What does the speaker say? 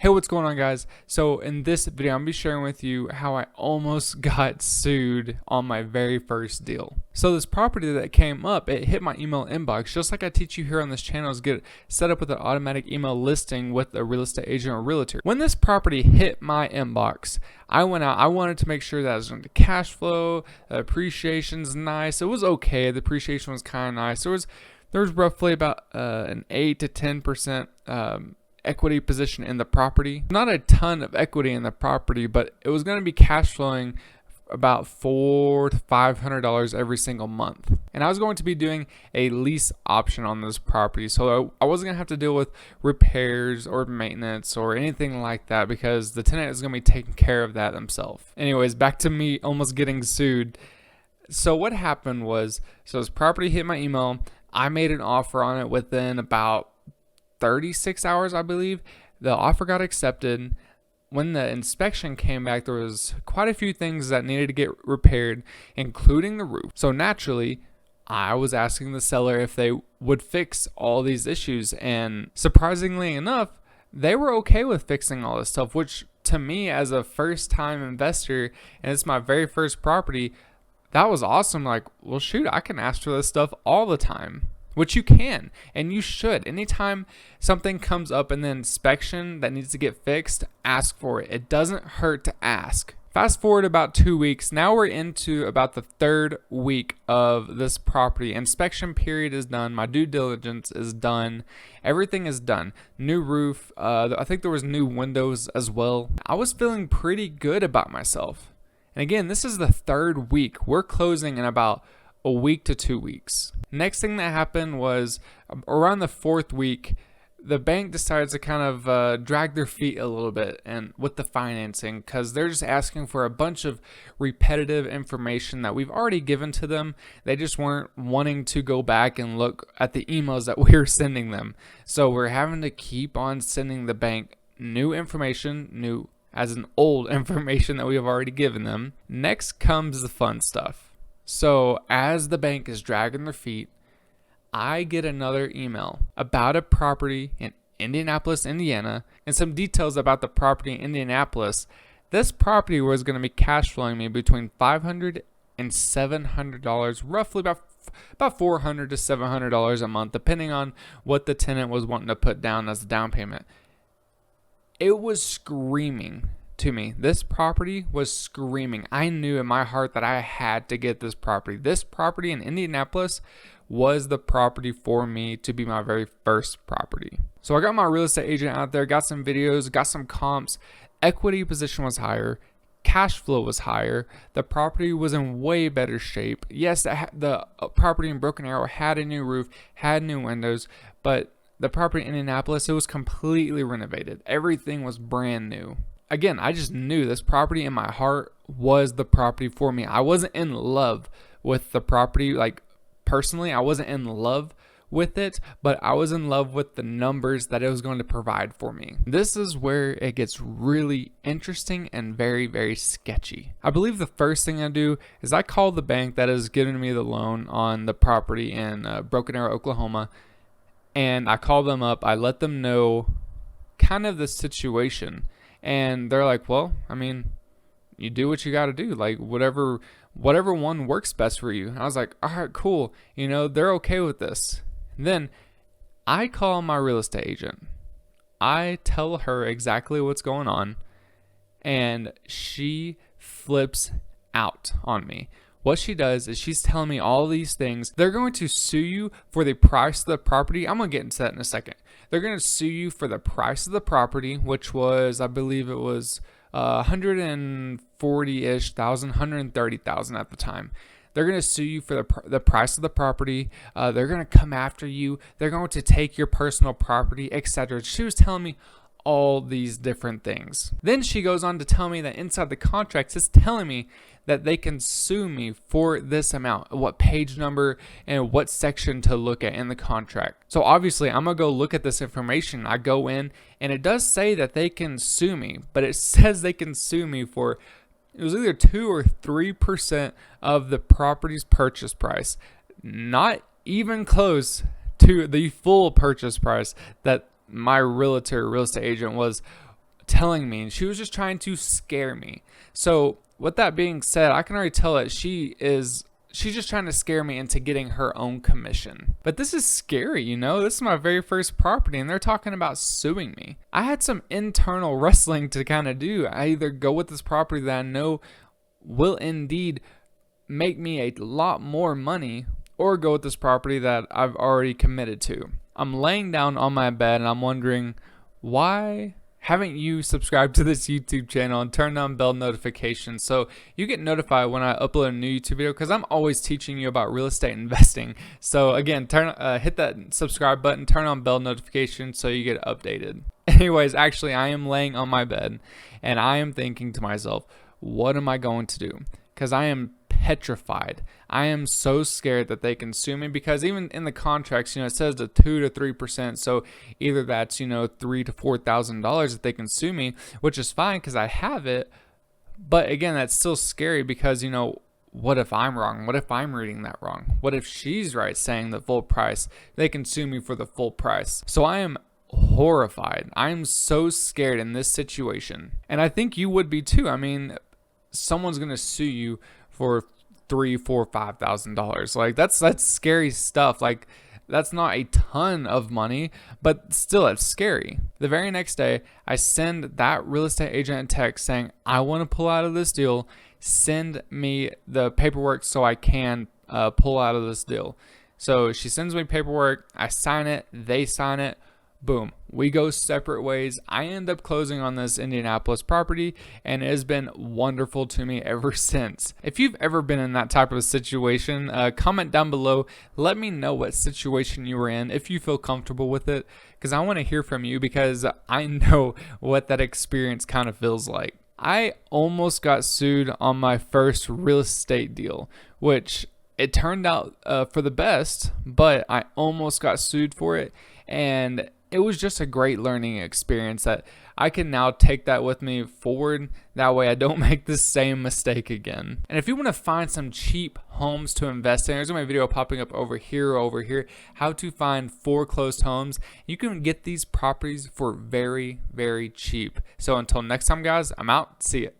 Hey, what's going on, guys? So in this video, I'm going to be sharing with you how I almost got sued on my very first deal. So this property that came up, it hit my email inbox, just like I teach you here on this channel, is get set up with an automatic email listing with a real estate agent or realtor. When this property hit my inbox, I went out, I wanted to make sure that it was going to cash flow, the appreciation's nice. It was okay. The appreciation was kind of nice. There was roughly about an 8 to 10% equity position in the property. Not a ton of equity in the property, but it was going to be cash flowing about $400 to $500 every single month. And I was going to be doing a lease option on this property, so I wasn't going to have to deal with repairs or maintenance or anything like that because the tenant is going to be taking care of that themselves. Anyways, back to me almost getting sued. So what happened was, this property hit my email. I made an offer on it within about 36 hours, I believe. The offer got accepted. When the inspection came back, there was quite a few things that needed to get repaired, including the roof. So naturally, I was asking the seller if they would fix all these issues, and surprisingly enough, they were okay with fixing all this stuff, which to me as a first-time investor, and it's my very first property, that was awesome. Like, well, shoot, I can ask for this stuff all the time. Which you can, and you should. Anytime something comes up in the inspection that needs to get fixed, ask for it. It doesn't hurt to ask. Fast forward about 2 weeks. Now we're into about the third week of this property. Inspection period is done. My due diligence is done. Everything is done. New roof. I think there was new windows as well. I was feeling pretty good about myself. And again, this is the third week. We're closing in about a week to 2 weeks. Next thing that happened was around the fourth week, the bank decides to kind of drag their feet a little bit and with the financing, because they're just asking for a bunch of repetitive information that we've already given to them. They just weren't wanting to go back and look at the emails that we were sending them. So we're having to keep on sending the bank new information, new as in old information that we have already given them. Next comes the fun stuff. So as the bank is dragging their feet, I get another email about a property in Indianapolis, Indiana, and some details about the property in Indianapolis. This property was going to be cash flowing me between $500 and $700, roughly about $400 to $700 a month, depending on what the tenant was wanting to put down as a down payment. It was screaming to me. This property was screaming. I knew in my heart that I had to get this property. This property in Indianapolis was the property for me to be my very first property. So I got my real estate agent out there, got some videos, got some comps. Equity position was higher. Cash flow was higher. The property was in way better shape. Yes, the property in Broken Arrow had a new roof, had new windows, but the property in Indianapolis, it was completely renovated. Everything was brand new. Again, I just knew this property in my heart was the property for me. I wasn't in love with the property, like personally, I wasn't in love with it, but I was in love with the numbers that it was going to provide for me. This is where it gets really interesting and very, very sketchy. I believe the first thing I do is I call the bank that is giving me the loan on the property in Broken Arrow, Oklahoma, and I call them up. I let them know kind of the situation. And they're like, well, I mean, you do what you got to do. Like, whatever one works best for you. And I was like, all right, cool. You know, they're okay with this. And then I call my real estate agent. I tell her exactly what's going on. And she flips out on me. What she does is she's telling me all these things. They're going to sue you for the price of the property. I'm going to get into that in a second. They're going to sue you for the price of the property, which was, I believe it was 140-ish thousand, 130,000 at the time. They're going to sue you for the price of the property. They're going to come after you. They're going to take your personal property, etc. She was telling me all these different things. Then she goes on to tell me that inside the contract it's telling me that they can sue me for this amount, what page number and what section to look at in the contract. So obviously I'm gonna go look at this information. I go in and it does say that they can sue me, but it says they can sue me for, it was either 2 or 3% of the property's purchase price, not even close to the full purchase price that my real estate agent was telling me, and she was just trying to scare me. So with that being said, I can already tell that she's just trying to scare me into getting her own commission. But this is scary, you know? This is my very first property, and they're talking about suing me. I had some internal wrestling to kind of do. I either go with this property that I know will indeed make me a lot more money, or go with this property that I've already committed to. I'm laying down on my bed and I'm wondering, why haven't you subscribed to this YouTube channel and turned on bell notifications so you get notified when I upload a new YouTube video? Because I'm always teaching you about real estate investing. So again, hit that subscribe button, turn on bell notifications so you get updated. Anyways, actually, I am laying on my bed and I am thinking to myself, what am I going to do? Because I am petrified. I am so scared that they can sue me, because even in the contracts, it says the 2 to 3%. So either that's, $3,000 to $4,000 that they can sue me, which is fine because I have it. But again, that's still scary because, what if I'm wrong? What if I'm reading that wrong? What if she's right saying the full price? They can sue me for the full price. So I am horrified. I am so scared in this situation. And I think you would be too. I mean, someone's going to sue you for $3,000, $4,000, $5,000. Like that's scary stuff. Like that's not a ton of money, but still it's scary. The very next day, I send that real estate agent a text saying, I want to pull out of this deal. Send me the paperwork so I can pull out of this deal. So she sends me paperwork. I sign it. They sign it. Boom, we go separate ways. I end up closing on this Indianapolis property, and it has been wonderful to me ever since. If you've ever been in that type of situation, comment down below. Let me know what situation you were in, if you feel comfortable with it, because I want to hear from you, because I know what that experience kind of feels like. I almost got sued on my first real estate deal, which it turned out for the best, but I almost got sued for it, and it was just a great learning experience that I can now take that with me forward. That way I don't make the same mistake again. And if you want to find some cheap homes to invest in, there's my video popping up over here, how to find foreclosed homes. You can get these properties for very, very cheap. So until next time, guys, I'm out. See ya.